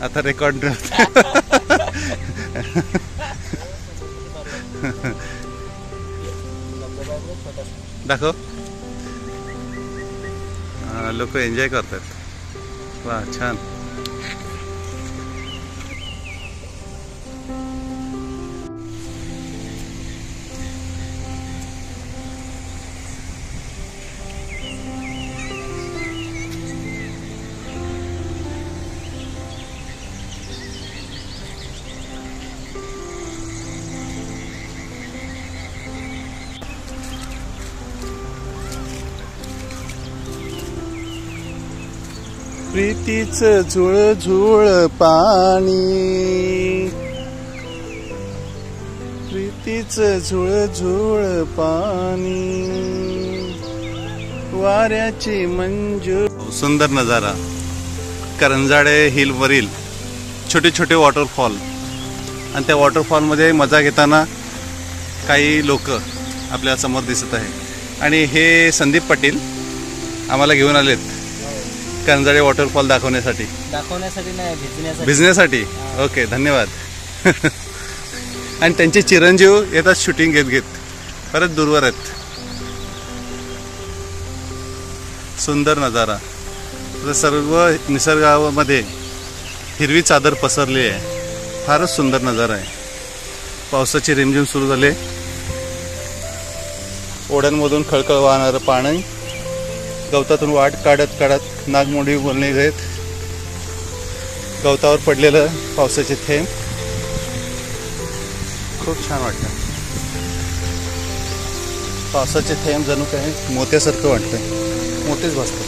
आता रेकॉर्ड दाखव. लोक एन्जॉय करतात. वा छान. प्रीतीचं झुळझुळ पाणी, प्रीतीचं झुळझुळ पाणी, वाऱ्याची मंजू. सुंदर नजारा. करंजाडे हिल वरील छोटे छोटे वॉटरफॉल आणि त्या वॉटरफॉलमध्ये मजा घेताना काही लोक आपल्या समोर दिसत आहे. आणि हे संदीप पाटील आम्हाला घेऊन आलेत करंजाडे वॉटरफॉल दाखवण्यासाठी नाही, भिजण्यासाठी. ओके, धन्यवाद. आणि त्यांचे चिरंजीव येतात शूटिंग घेत घेत. परत दूरवर आहेत. सुंदर नजारा. सर्व निसर्गामध्ये हिरवी चादर पसरली आहे. फारच सुंदर नजारा आहे. पावसाची रिमझिम सुरू झाली. ओढ्यांमधून खळखळ वाहणारं पाणी, गवतातून वाट काढत काढत नागमोडी बोलणे घेत, गवतावर पडलेलं पावसाचे थेंब. खूप छान वाटतं. पावसाचे थेंब जणू काही मोत्यासारखं वाटतंय. मोतेच भासतात.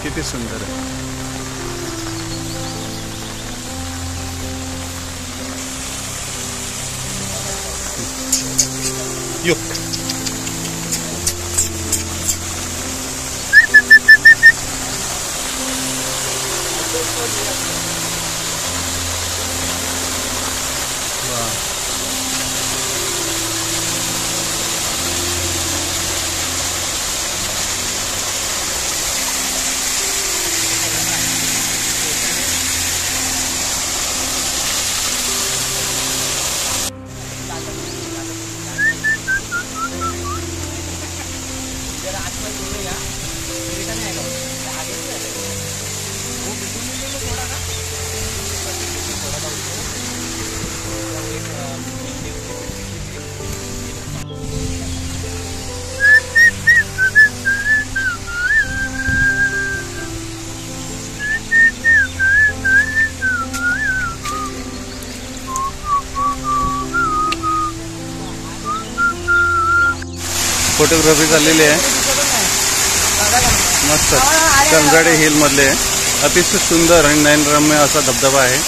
किती सुंदर आहे. यो फोटोग्राफी चाललेली आहे. मस्त. करंजाडे हिल मधले अतिशय सुंदर आणि नयनरम्य असा धबधबा आहे.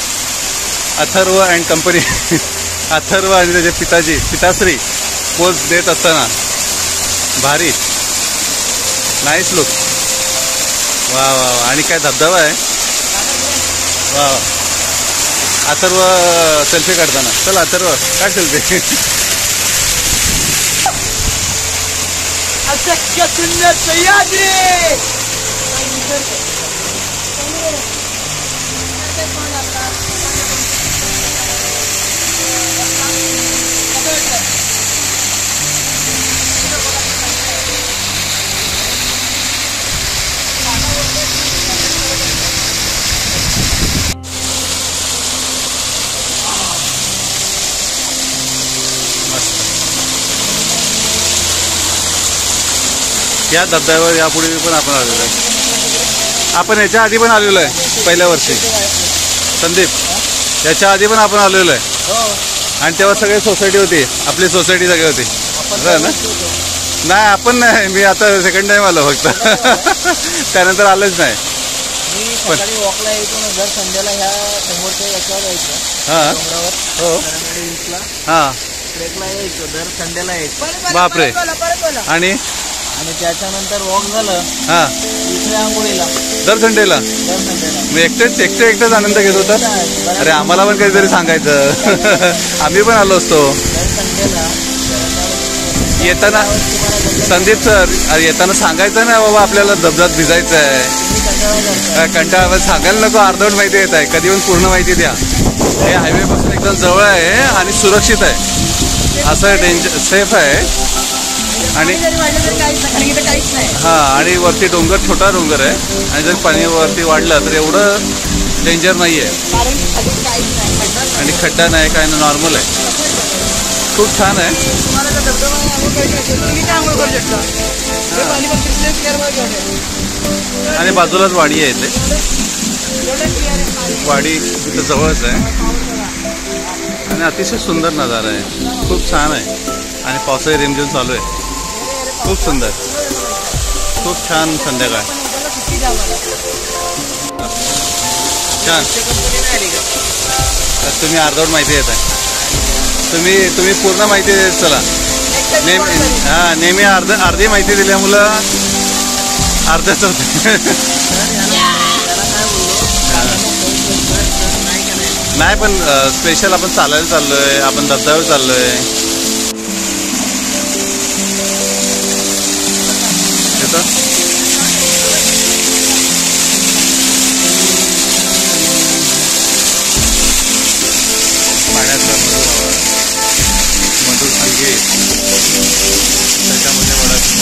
Atharva and company. अथर्व आणि त्याचे पिताश्री पोज देत असताना भारी. Nice look. वा वा. आणि काय धबधबा आहे. वा. अथर्व सेल्फी काढताना. चल अथर्व काय सेल्फी. अशक्य सुंदर सह्याद्री. या धबधब्यावर यापुढे पण आपण आलेलो आहे. आपण याच्या आधी पण आलेलो आहे पहिल्या वर्षी. संदीप, याच्या आधी पण आपण आलेलो आहे. आणि तेव्हा सगळे सोसायटी होती. आपली सोसायटी सगळी होती ना. नाही आपण नाही. मी आता सेकंड टाइम आलो फक्त. त्यानंतर आलंच नाही. पण वॉकला यायचो ना दर संडेला. ह्या समोरच्या याच्यावर यायचं. हां हो हां. ट्रेकला यायचो दर संडेला यायचं. बापरे. आणि त्याच्यानंतर वॉक झालं. हां. दुसऱ्या आंघोळीला दर संडेला. मी एकटेच आनंद घेत होता. अरे आम्हाला पण काहीतरी सांगायचं. आम्ही पण आलो असतो. दर संडेला येताना तुम्हाला संदीप सर येताना सांगायचं ना बाबा आपल्याला धबधब्यात भिजायचं आहे. कंटाळा सांगायला नको, अर्धवट माहिती येत आहे. कधी पण पूर्ण माहिती द्या. हे हायवे पासून एकदम जवळ आहे आणि सुरक्षित आहे, असं डेंजर सेफ आहे. आणि काहीच नाही. हां, आणि वरती डोंगर, छोटा डोंगर आहे, आणि जर पाणी वरती वाढलं तर एवढं डेंजर नाही आहे. कारण खाली काहीच नाही. आणि खड्डा नाही, काय नॉर्मल आहे. खूप छान आहे. तुम्हाला जर धबधबा आंघोळ करायची असेल तर इथे आंघोळ करू शकता. हे पाणी फक्त इथले स्क्वेअरमध्ये घेऊन आहे. आणि बाजूलाच वाडी आहे इथे. एवढं क्लिअर आहे पाणी. वाडी इथं जवळच आहे आणि अतिशय सुंदर नजारा आहे. खूप छान आहे. आणि पावसाळी रिमझिम चालू आहे. खूप सुंदर, खूप छान संध्याकाळ. सुट्टी द्यावं लागतं. छान. कंपनी नाही आली का? तर तुम्ही अर्धवट माहिती देत आहे. तुम्ही पूर्ण माहिती देत चला. नेहमी अर्धी माहिती दिल्यामुळं अर्धच होते. नाही, पण स्पेशल आपण चालायला चाललोय, आपण धबधब्यावर चाललोय. पाण्याचा मधुर संगीत, त्याच्यामध्ये वडाची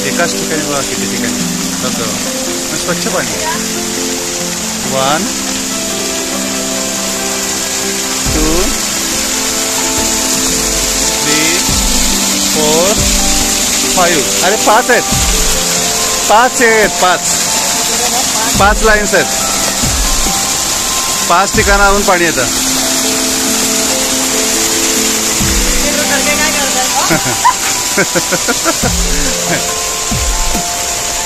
एकाच ठिकाणी बघा, किती ठिकाणी धबधबा, स्वच्छ पाणी. 1 2 3 4 5. अरे 5 आहेत. 5 लाईन्स आहेत. 5 ठिकाणावरून पाणी येतं.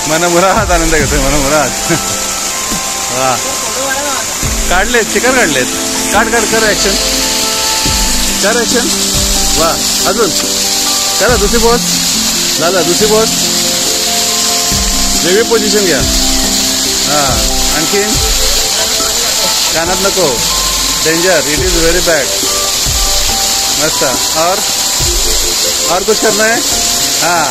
मनमुराद आनंद घेतोय, मनमुराद. वा, काढलेत, चिकन काढलेत. काढ कर ऍक्शन. वा, अजून करा. दुसरी पोज झालं. दुसरी पोज, वेगळी पोझिशन घ्या. हां, आणखीन कानात नको, danger, it is very bad. मस्त. और कुछ करना है. हाँ.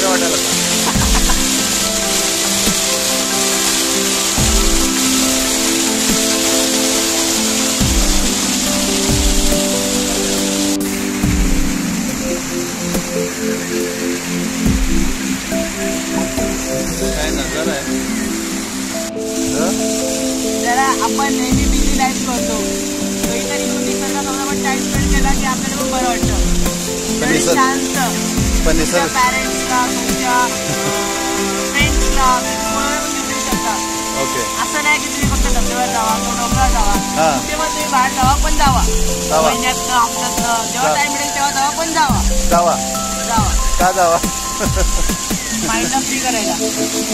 वाटायला काय नजारा आहे. जरा आपण नेहमी बिझी लाईफ करतो, काहीतरी निसर्गासोबत आपण टाइम स्पेंड केला की आपल्याला पण बरं वाटतं. शांत. पण तुमच्या पॅरेंट्सला, तुमच्या फ्रेंड्सला कोणाला पण घेऊ शकता. ओके. असं नाही की तुम्ही फक्त धबधब्यावर जावा, डोंगरावर जावा, कुठे पण तुम्ही बाहेर जावा, पण जावा. महिन्यातनं, हप्त्यातनं, जेव्हा टाइम मिळेल तेव्हा जावा, पण जावा. का जावा? माइंडला फ्री करायला.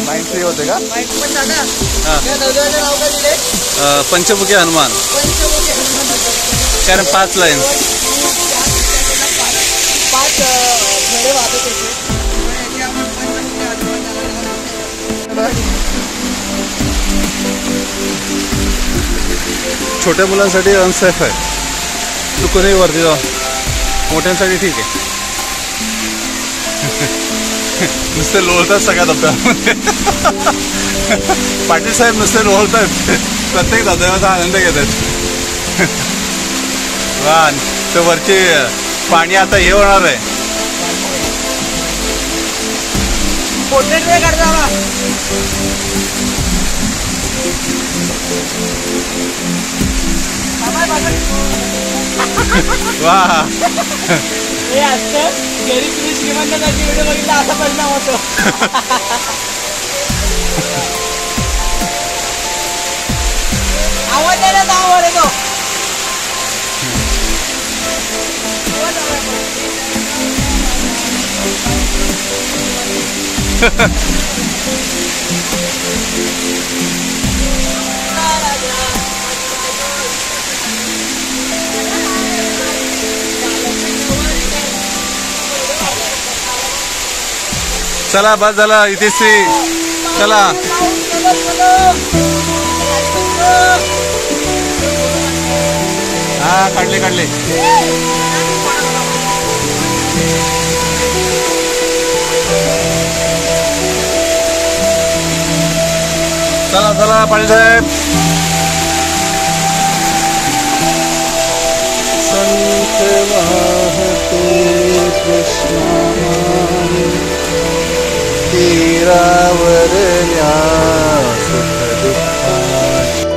माइंड फ्री होते का? माइंड पण दादा, या धबधब्याचं नाव काय दिले? पंचमुखी हनुमान. पंचमुखी हनुमान. कारण 5 लाईन्स. 5 झरे वाहत होते. याची आपण पंचमुखी हनुमान. छोट्या मुलांसाठी अनसेफ आहे. चुकूनही वरती जाऊ. मोठ्यांसाठी ठीक आहे. नुसते लोळतात सगळ्या धबधब्यामध्ये. पाटील साहेब नुसते लोळतात, प्रत्येक धबधब्याचा आनंद घेतात. वा, तर वरची पाणी आता हे होणार आहे. पोर्ट्रेट वे करता वा. हे असतं घरी तुम्ही श्रीमंतांची व्हिडिओ बघितला असा परिणाम होतो. चला बस झाला इथेच चला. हा काढले काढले. चला चला पाटील साहेब. संत वाहते कृष्णामाई तीरावरल्या सुख दुःखाची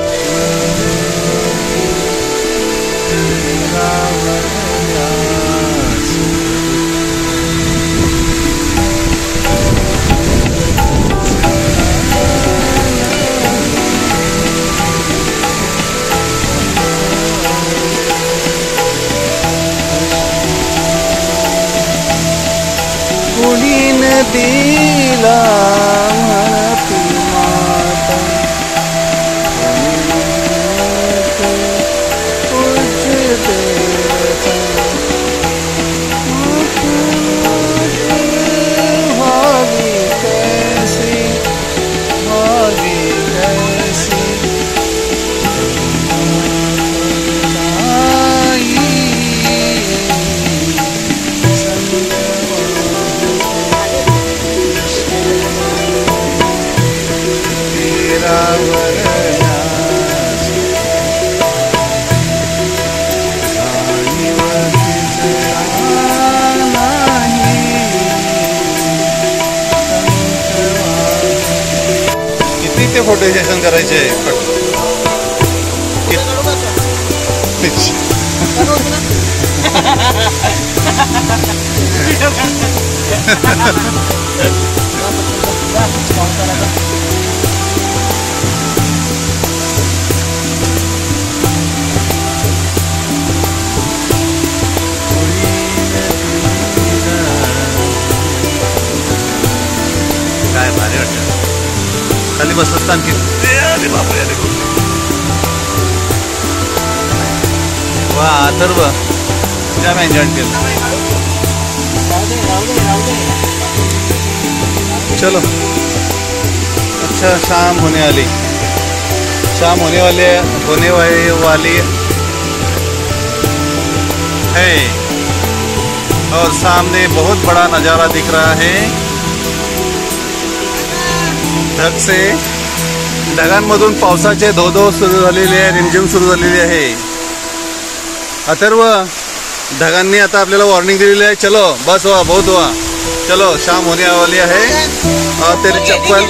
तीरावरल्या कुणी नदीला म्हणती माता पूज देवता भावी कैसी भावी कैसी किती ते फोटो सेशन करायचे काय भारी वाटत. खाली बसत आणखी वा अथर्व जाम एन्जॉय केलं. चलो अच्छा शाम होने वाली है और सामने बहुत बड़ा नज़ारा दिख रहा है. ढग से ढगांमधून पावसाचे धो सुरू झालेले आहे. रिमझिम सुरू झालेली आहे. अथर्व ढगांनी आता आपल्याला वॉर्निंग दिलेली आहे. चलो बस हुआ बहुत हुआ. चलो शाम होने वाली है और तेरी चप्पल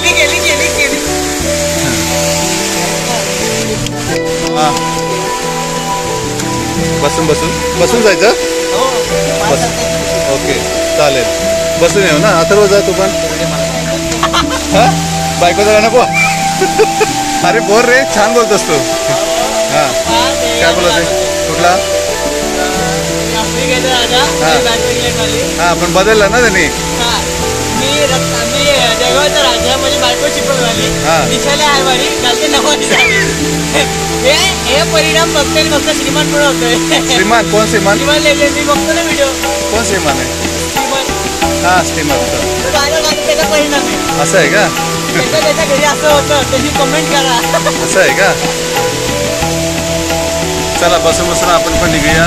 बसून जायचं. ओके चालेल बसून येऊ ना. अथर्व जा तू पण. हा बायको जरा नको. अरे बोल रे छान बोलतोस तू. हा काय बोलत आहे कुठला. हा पण बदलला ना त्यांनी. राजा म्हणजे बायको चिपक झाली. दिसायला आरवारी घालते नवारी झाली. हे परिणाम फक्त श्रीमान पण होतोय. श्रीमान कोण श्रीमान. श्रीमान लेजेंड मी बघतो ना व्हिडिओ. कोण श्रीमान आहे. श्रीमान हा श्रीमान त्याचा परिणाम आहे. असं आहे का. त्याच्या घरी असं होतं त्याची कमेंट करा. असं आहे का. चला बसून आपण पण निघूया.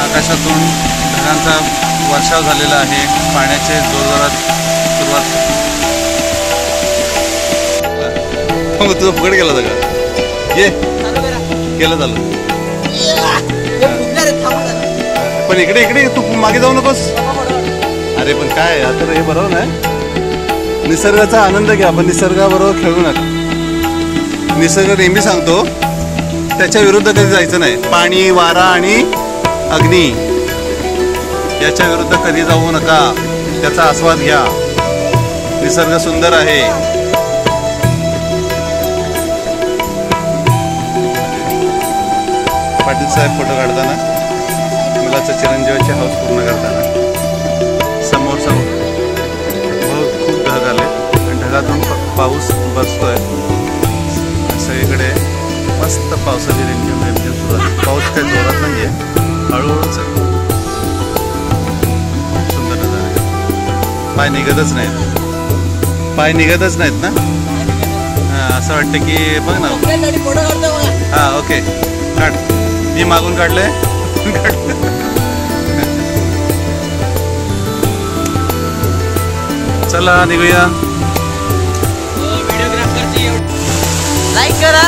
आकाशातून ढगांचा वर्षाव झालेला आहे. पाण्याचे जोरजोरात सुरुवात. तुझं फुकट गेला होता का. ये गेलं झालं. पण इकडे तू मागे जाऊ नकोस. अरे पण काय आता हे बरोबर नाही. निसर्गाचा आनंद घ्या पण निसर्गाबरोबर खेळू नका. निसर्ग नेहमी सांगतो त्याच्या विरुद्ध कधी जायचं नाही. पाणी वारा आणि अग्नी याच्या विरुद्ध कधी जाऊ नका. त्याचा आस्वाद घ्या. निसर्ग सुंदर आहे. पाटील साहेब फोटो काढताना, मुलाचं चिरंजीवाची हौस पूर्ण करताना. समोर खूप ढग आले आणि ढगातून पाऊस बसतोय. सगळीकडे मस्त पावसाची रिमझिम सुरू आहे. पाऊस काही जोरात नाही आहे, हळूहळूच आहे. सुंदर नजारा. पाय निघतच नाहीत ना. हां, असं वाटतं की बघ ना. हां, ओके, काढ. मी मागून काढले. चला निघूया. लाईक करा,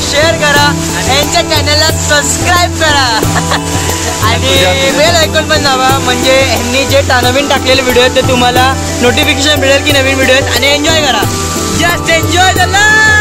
शेअर करा, यांच्या चॅनलला सबस्क्राईब करा आणि बेल आयकॉन पण दाबा, म्हणजे ह्यांनी जे नवीन टाकलेले व्हिडिओ आहेत ते तुम्हाला नोटिफिकेशन मिळेल की नवीन व्हिडिओ आहेत. आणि एन्जॉय करा, जस्ट एन्जॉय द लाईफ.